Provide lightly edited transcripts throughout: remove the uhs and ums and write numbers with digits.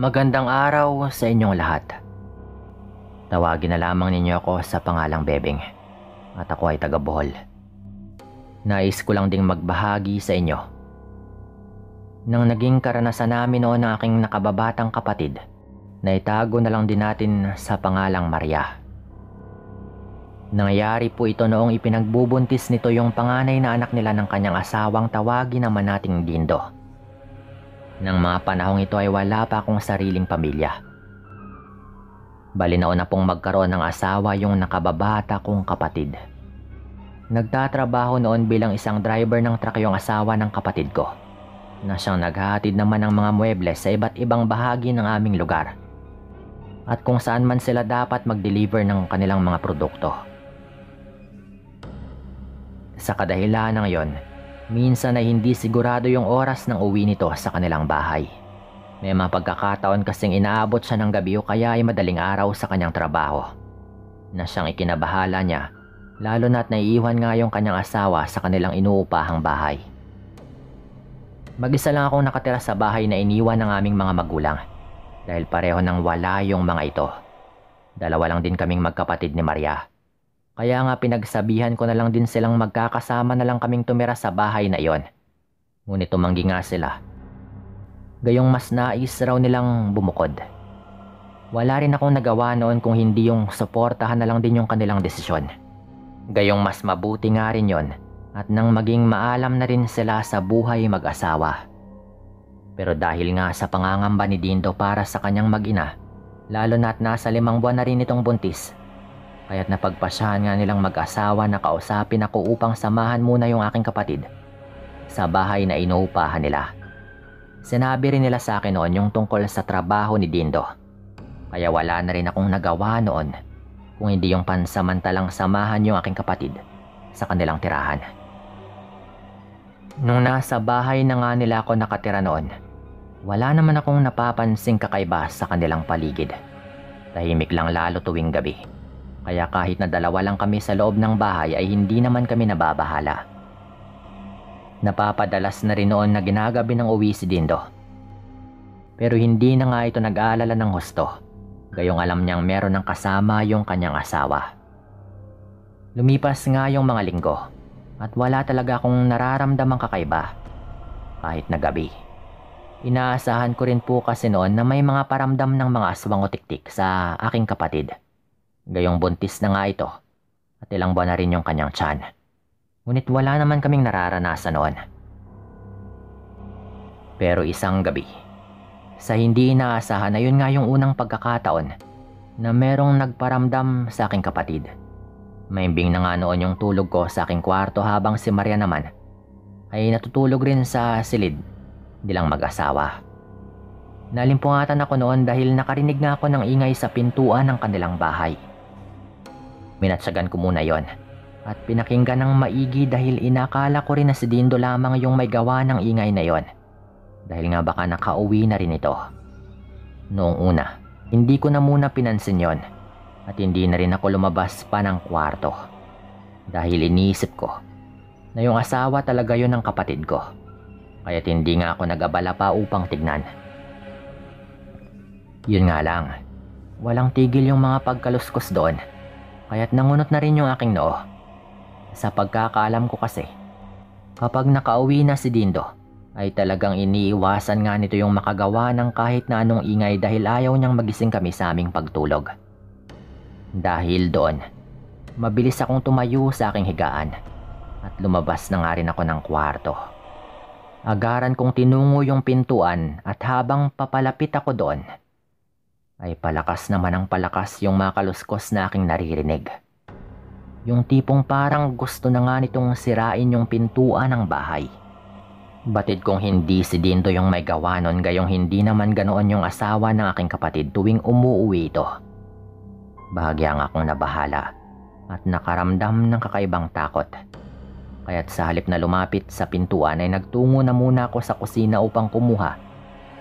Magandang araw sa inyong lahat. Tawagin na lamang ninyo ako sa pangalang Bebeng at ako ay taga Bohol. Nais ko lang ding magbahagi sa inyo nang naging karanasan namin noon ng aking nakababatang kapatid na itago na lang din natin sa pangalang Maria. Nangyari po ito noong ipinagbubuntis nito yung panganay na anak nila ng kanyang asawang tawagin naman nating Dindo. Nang mga panahong ito ay wala pa akong sariling pamilya. Bali nauna pong magkaroon ng asawa yung nakababata kong kapatid. Nagtatrabaho noon bilang isang driver ng truck yung asawa ng kapatid ko, na siyang naghahatid naman ng mga muebles sa iba't ibang bahagi ng aming lugar at kung saan man sila dapat mag-deliver ng kanilang mga produkto. Sa kadahilan ng yon, minsan ay hindi sigurado yung oras ng uwi nito sa kanilang bahay. May mga pagkakataon kasing inaabot siya ng gabi o kaya ay madaling araw sa kanyang trabaho, na siyang ikinabahala niya, lalo na't naiiwan nga yung kanyang asawa sa kanilang inuupahang bahay. Mag-isa lang akong nakatira sa bahay na iniwan ng aming mga magulang dahil pareho nang wala yung mga ito. Dalawa lang din kaming magkapatid ni Maria. Kaya nga pinagsabihan ko na lang din silang magkakasama na lang kaming tumira sa bahay na iyon. Ngunit tumanggi nga sila. Gayong mas nais raw nilang bumukod. Wala rin akong nagawa noon kung hindi yung suportahan na lang din yung kanilang desisyon. Gayong mas mabuti nga rin yon at nang maging maalam na rin sila sa buhay mag-asawa. Pero dahil nga sa pangangamba ni Dindo para sa kanyang mag-ina, lalo na't nasa 5 buwan na rin itong buntis, kaya't napagpasyahan nga nilang mag-asawa na kausapin ako upang samahan muna yung aking kapatid sa bahay na inuupahan nila. Sinabi rin nila sa akin noon yung tungkol sa trabaho ni Dindo, kaya wala na rin akong nagawa noon kung hindi yung pansamantalang samahan yung aking kapatid sa kanilang tirahan. Nung nasa bahay na nga nila ako nakatira noon, wala naman akong napapansing kakaiba sa kanilang paligid. Tahimik lang lalo tuwing gabi. Kaya kahit na 2 lang kami sa loob ng bahay ay hindi naman kami nababahala. Napapadalas na rin noon na ginagabi ng uwi si Dindo. Pero hindi na nga ito nag-aalala ng husto, gayong alam niyang meron ng kasama yung kanyang asawa. Lumipas nga yung mga linggo at wala talaga akong nararamdamang kakaiba kahit na gabi. Inaasahan ko rin po kasi noon na may mga paramdam ng mga aswang o tiktik sa aking kapatid. Gayong buntis na nga ito at ilang buwan na rin yung kanyang tiyan. Ngunit wala naman kaming nararanasan noon. Pero isang gabi, sa hindi inaasahan, na yun nga yung unang pagkakataon na merong nagparamdam sa aking kapatid. Maimbing na nga noon yung tulog ko sa aking kwarto habang si Maria naman ay natutulog rin sa silid nilang mag-asawa. Nalimpungatan ako noon dahil nakarinig nga ako ng ingay sa pintuan ng kanilang bahay. Minatsagan ko muna yon at pinakinggan ng maigi dahil inakala ko rin na si Dindo lamang yung may gawa ng ingay na yon, dahil nga baka nakauwi na rin ito. Noong una, hindi ko na muna pinansin yon at hindi na rin ako lumabas pa ng kwarto dahil iniisip ko na yung asawa talaga yon ng kapatid ko, kaya't hindi nga ako nag-abala pa upang tignan. Yun nga lang, walang tigil yung mga pagkaluskos doon, kaya't nangunot na rin yung aking noo. Sa pagkakaalam ko kasi, kapag nakauwi na si Dindo, ay talagang iniiwasan nga nito yung makagawa ng kahit na anong ingay dahil ayaw niyang magising kami sa aming pagtulog. Dahil doon, mabilis akong tumayo sa aking higaan at lumabas na nga rin ako ng kwarto. Agaran kong tinungo yung pintuan at habang papalapit ako doon, ay palakas naman ang palakas yung mga kaluskos na aking naririnig. Yung tipong parang gusto na nga nitong sirain yung pintuan ng bahay. Batid kong hindi si Dindo yung may gawa nun, gayong hindi naman ganoon yung asawa ng aking kapatid tuwing umuuwi ito. Bahagya nga akong nabahala at nakaramdam ng kakaibang takot. Kaya't sa halip na lumapit sa pintuan ay nagtungo na muna ako sa kusina upang kumuha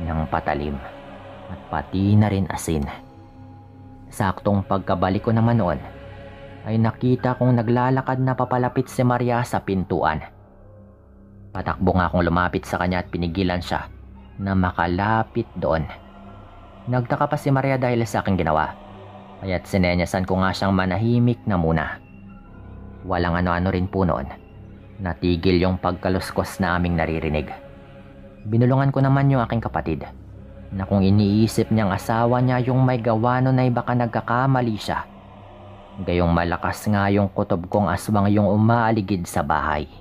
ng patalim at pati na rin asin. Saktong pagkabalik ko naman noon, ay nakita kong naglalakad na papalapit si Maria sa pintuan. Patakbo nga akong lumapit sa kanya at pinigilan siya na makalapit doon. Nagtaka pa si Maria dahil sa aking ginawa, kaya't sinenyasan ko nga siyang manahimik na muna. Walang ano-ano rin po noon. Natigil yung pagkaluskos na aming naririnig. Binulungan ko naman yung aking kapatid na kung iniisip niyang asawa niya yung may gawa nun ay baka nagkakamali siya. Gayong malakas nga yung kutob kong aswang yung umaaligid sa bahay.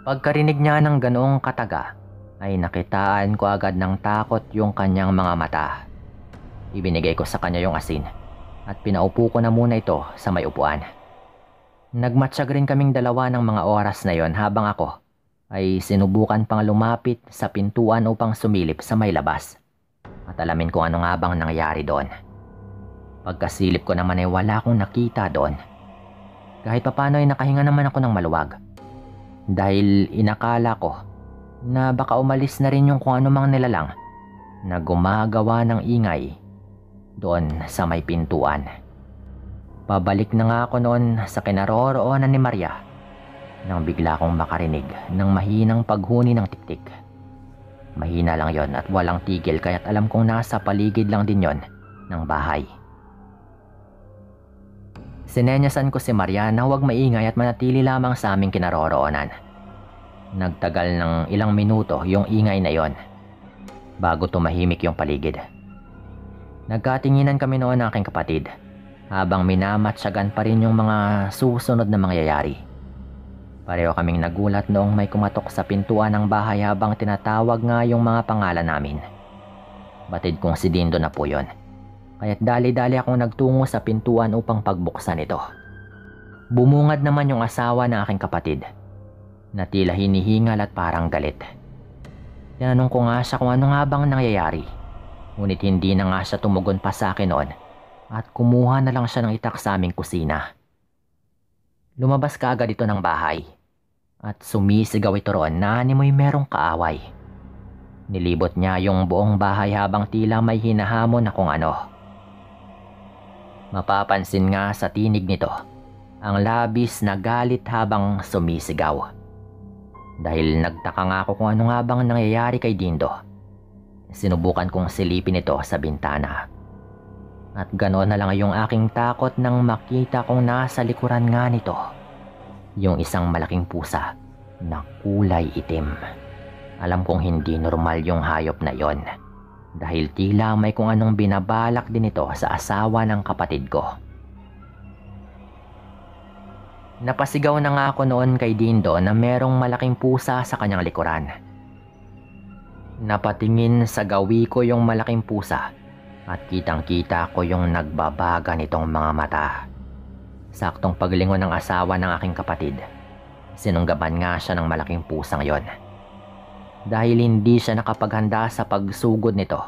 Pagkarinig niya ng ganoong kataga, ay nakitaan ko agad ng takot yung kanyang mga mata. Ibinigay ko sa kanya yung asin at pinaupo ko na muna ito sa may upuan. Nagmatsyag rin kaming dalawa ng mga oras na yon habang ako ay sinubukan pang lumapit sa pintuan upang sumilip sa may labas at alamin kung ano nga bang nangyari doon. Pagkasilip ko naman ay wala akong nakita doon. Kahit papano ay nakahinga naman ako ng maluwag dahil inakala ko na baka umalis na rin yung kung ano mang nilalang na gumagawa ng ingay doon sa may pintuan. Pabalik na nga ako noon sa kinaroroonan ni Maria nang bigla kong makarinig ng mahinang paghuni ng tiktik. Mahina lang yon at walang tigil kaya't alam kong nasa paligid lang din yon ng bahay. Sinenyasan ko si Maria na huwag maingay at manatili lamang sa aming kinaroroonan. Nagtagal ng ilang minuto yung ingay na yon bago tumahimik yung paligid. Nagkatinginan kami noon ng aking kapatid habang minamatsyagan pa rin yung mga susunod na mangyayari. Pareho kaming nagulat noong may kumatok sa pintuan ng bahay habang tinatawag nga yung mga pangalan namin. Batid kong si Dindo na po yon, kaya't dali-dali akong nagtungo sa pintuan upang pagbuksan ito. Bumungad naman yung asawa ng aking kapatid na tila hinihingal at parang galit. Tinanong ko nga siya kung ano nga bang nangyayari, ngunit hindi na nga siya tumugon pa sa akin noon at kumuha na lang siya ng itak sa aming kusina. Lumabas ka agad ito ng bahay at sumisigaw ito roon na animoy merong kaaway. Nilibot niya yung buong bahay habang tila may hinahamon na kung ano. Mapapansin nga sa tinig nito ang labis na galit habang sumisigaw. Dahil nagtaka nga ako kung ano nga bang nangyayari kay Dindo, sinubukan kong silipin ito sa bintana. At ganoon na lang yung aking takot nang makita kong nasa likuran nga nito yung isang malaking pusa na kulay itim. Alam kong hindi normal yung hayop na yon dahil tila may kung anong binabalak din ito sa asawa ng kapatid ko. Napasigaw na nga ako noon kay Dindo na merong malaking pusa sa kanyang likuran. Napatingin sa gawi ko yung malaking pusa at kitang-kita ko yung nagbabaga nitong mga mata. Saktong paglingon ng asawa ng aking kapatid, sinunggaban nga siya ng malaking pusang yon. Dahil hindi siya nakapaghanda sa pagsugod nito,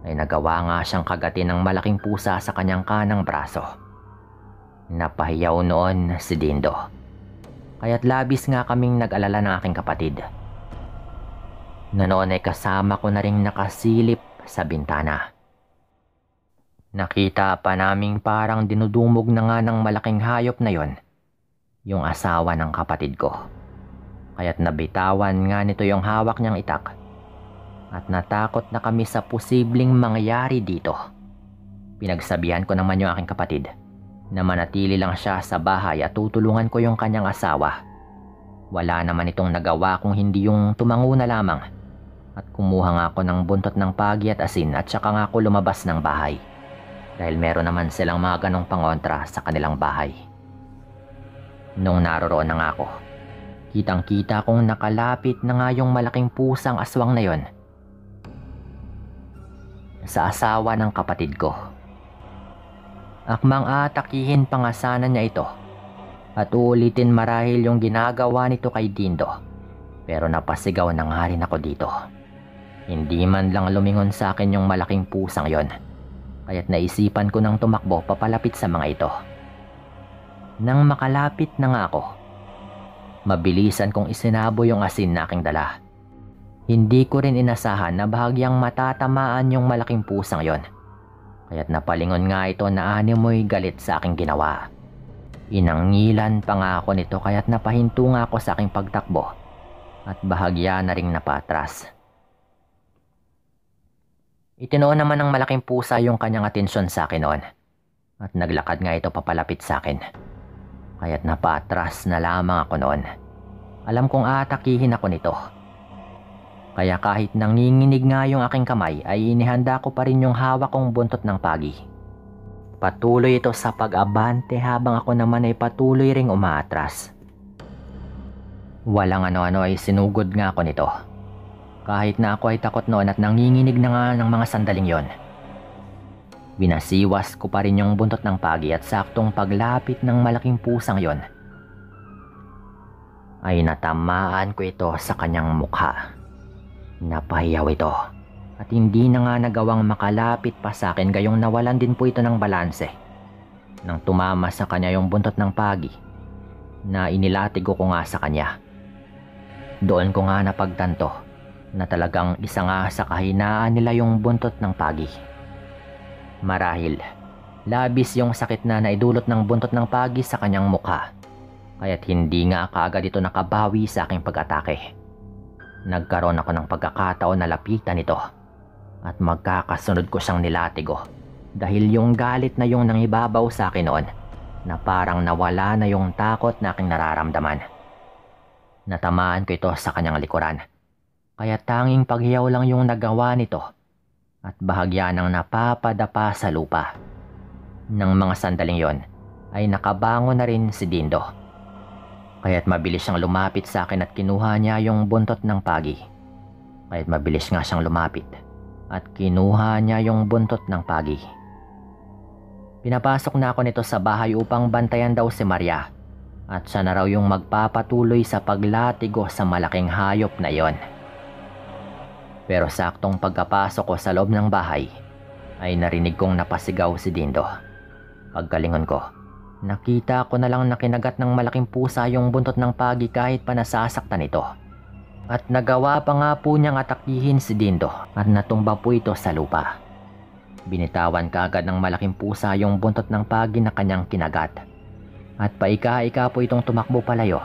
ay nagawa nga siyang kagatin ng malaking pusa sa kanyang kanang braso. Napahiyaw noon si Dindo, kaya't labis nga kaming nag-alala ng aking kapatid. Na noon ay kasama ko na ring nakasilip sa bintana. Nakita pa naming parang dinudumog na nga ng malaking hayop na yon yung asawa ng kapatid ko. Kaya't nabitawan nga nito yung hawak niyang itak at natakot na kami sa posibleng mangyari dito. Pinagsabihan ko naman yung aking kapatid na manatili lang siya sa bahay at tutulungan ko yung kanyang asawa. Wala naman itong nagawa kung hindi yung tumango na lamang at kumuha nga ako ng buntot ng pagi at asin at saka nga ako lumabas ng bahay dahil meron naman silang mga ganong pangontra sa kanilang bahay. Nung naroroon na nga ako, kitang-kita kong nakalapit na nga yung malaking pusang aswang na yon sa asawa ng kapatid ko. Akmang atakihin pa nga sana niya ito at ulitin marahil yung ginagawa nito kay Dindo, pero napasigaw na nga rin ako dito. Hindi man lang lumingon sa akin yung malaking pusang yon, kaya't naisipan ko nang tumakbo papalapit sa mga ito. Nang makalapit na nga ako, mabilisan kong isinabo yung asin na aking dala. Hindi ko rin inasahan na bahagyang matatamaan yung malaking pusang yon, kaya't napalingon nga ito na animoy galit sa aking ginawa. Inangilan pa nga ako nito kaya't napahinto nga ako sa aking pagtakbo at bahagya na ring napatras. Itinoon naman ng malaking pusa yung kanyang atensyon sa akin noon at naglakad nga ito papalapit sa akin. Kaya't napatras na lamang ako noon. Alam kong aatakihin ako nito. Kaya kahit nanginginig nga yung aking kamay ay inihanda ko pa rin yung hawak kong buntot ng pagi. Patuloy ito sa pag-abante habang ako naman ay patuloy ring umaatras. Walang ano-ano ay sinugod nga ako nito. Kahit na ako ay takot noon at nanginginig na nga ng mga sandaling yon. Binasiwas ko pa rin yung buntot ng pagi at saktong paglapit ng malaking pusang yon ay natamaan ko ito sa kanyang mukha. Napahiyaw ito at hindi na nga nagawang makalapit pa sa akin gayong nawalan din po ito ng balanse nang tumama sa kanya yung buntot ng pagi na inilatigo ko nga sa kanya. Doon ko nga napagtanto na talagang isa nga sa kahinaan nila yung buntot ng pagi. Marahil, labis yung sakit na naidulot ng buntot ng pagi sa kanyang mukha, kaya't hindi nga kaagad ito nakabawi sa aking pag-atake. Nagkaroon ako ng pagkakataon na lapitan ito at magkakasunod ko siyang nilatigo dahil yung galit na yung nangibabaw sa akin noon na parang nawala na yung takot na aking nararamdaman. Natamaan ko ito sa kanyang likuran. Kaya tanging paghiyaw lang yung nagawa nito at bahagya ng napapadapa sa lupa. Nang mga sandaling yon ay nakabangon na rin si Dindo. Kaya't mabilis siyang lumapit sa akin at kinuha niya yung buntot ng pagi. Kaya't mabilis nga siyang lumapit at kinuha niya yung buntot ng pagi. Pinapasok na ako nito sa bahay upang bantayan daw si Maria at siya na raw yung magpapatuloy sa paglatigo sa malaking hayop na yon. Pero saktong pagkapasok ko sa loob ng bahay, ay narinig kong napasigaw si Dindo. Pagkalingon ko, nakita ko na lang na kinagat ng malaking pusa yung buntot ng pagi kahit pa nasasaktan ito. At nagawa pa nga po niyang atakihin si Dindo at natumba po ito sa lupa. Binitawan kaagad ng malaking pusa yung buntot ng pagi na kanyang kinagat. At paika-ika po itong tumakbo palayo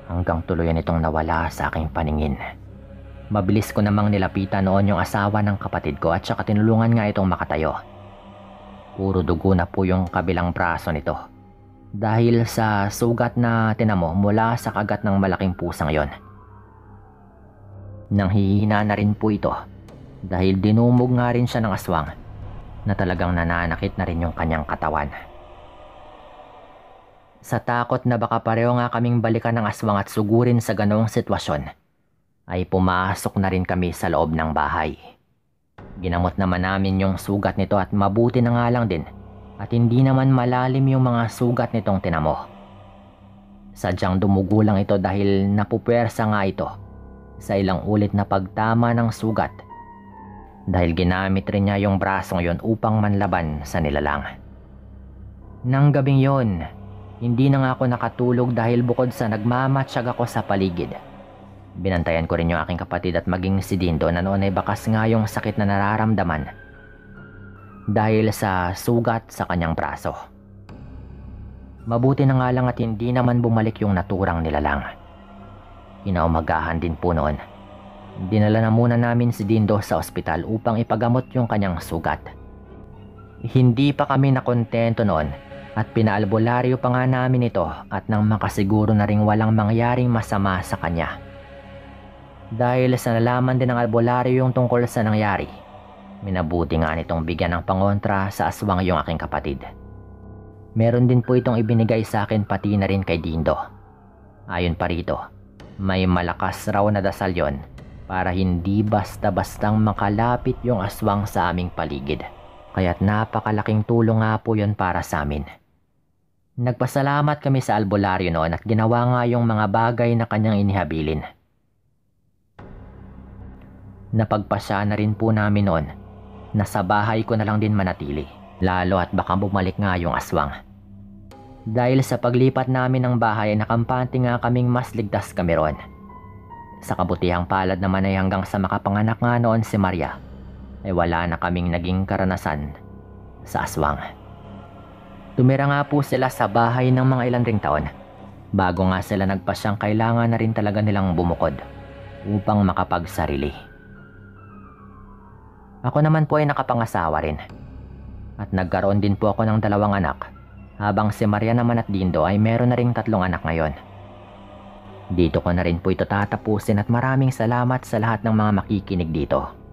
hanggang tuluyan itong nawala sa aking paningin. Mabilis ko namang nilapitan noon yung asawa ng kapatid ko at saka tinulungan nga itong makatayo. Puro dugo na po yung kabilang braso nito dahil sa sugat na tinamo mula sa kagat ng malaking pusang yon. Nanghihina na rin po ito dahil dinumog nga rin siya ng aswang na talagang nananakit na rin yung kanyang katawan. Sa takot na baka pareho nga kaming balikan ng aswang at sugurin sa ganoong sitwasyon, ay pumasok na rin kami sa loob ng bahay. Ginamot naman namin yung sugat nito at mabuti na nga lang din at hindi naman malalim yung mga sugat nitong tinamo. Sadyang dumugo lang ito dahil napupwersa nga ito sa ilang ulit na pagtama ng sugat dahil ginamit rin niya yung brasong yon upang manlaban sa nilalang. Nang gabing yon, hindi na nga ako nakatulog dahil bukod sa nagmamatsyag ako sa paligid, binantayan ko rin yung aking kapatid at maging si Dindo na noon ay bakas nga yung sakit na nararamdaman dahil sa sugat sa kanyang braso. Mabuti na nga lang at hindi naman bumalik yung naturang nilalang. Kinaumagahan din po noon, dinala na muna namin si Dindo sa ospital upang ipagamot yung kanyang sugat. Hindi pa kami nakontento noon at pinaalbularyo pa nga namin ito at nang makasiguro na ring walang mangyaring masama sa kanya. Dahil sa nalaman din ng albularyo yung tungkol sa nangyari, minabuti nga nitong bigyan ng pangontra sa aswang yung aking kapatid. Meron din po itong ibinigay sa akin pati na rin kay Dindo. Ayon pa rito, may malakas raw na dasal yon para hindi basta-bastang makalapit yung aswang sa aming paligid. Kaya't napakalaking tulong nga po yon para sa amin. Nagpasalamat kami sa albularyo noon at ginawa nga yung mga bagay na kanyang inihabilin. Napagpasya na rin po namin noon na sa bahay ko na lang din manatili, lalo at baka bumalik nga yung aswang. Dahil sa paglipat namin ng bahay ay nakampante nga kaming mas ligtas kami ron. Sa kabutihang palad naman ay hanggang sa makapanganak nga noon si Maria, ay wala na kaming naging karanasan sa aswang. Tumira nga po sila sa bahay ng mga ilang ring taon, bago nga sila nagpasyang kailangan na rin talaga nilang bumukod upang makapagsarili. Ako naman po ay nakapangasawa rin. At nagkaroon din po ako ng 2 anak, habang si Maria naman at Dindo ay meron na ring 3 anak ngayon. Dito ko na rin po ito tatapusin at maraming salamat sa lahat ng mga makikinig dito.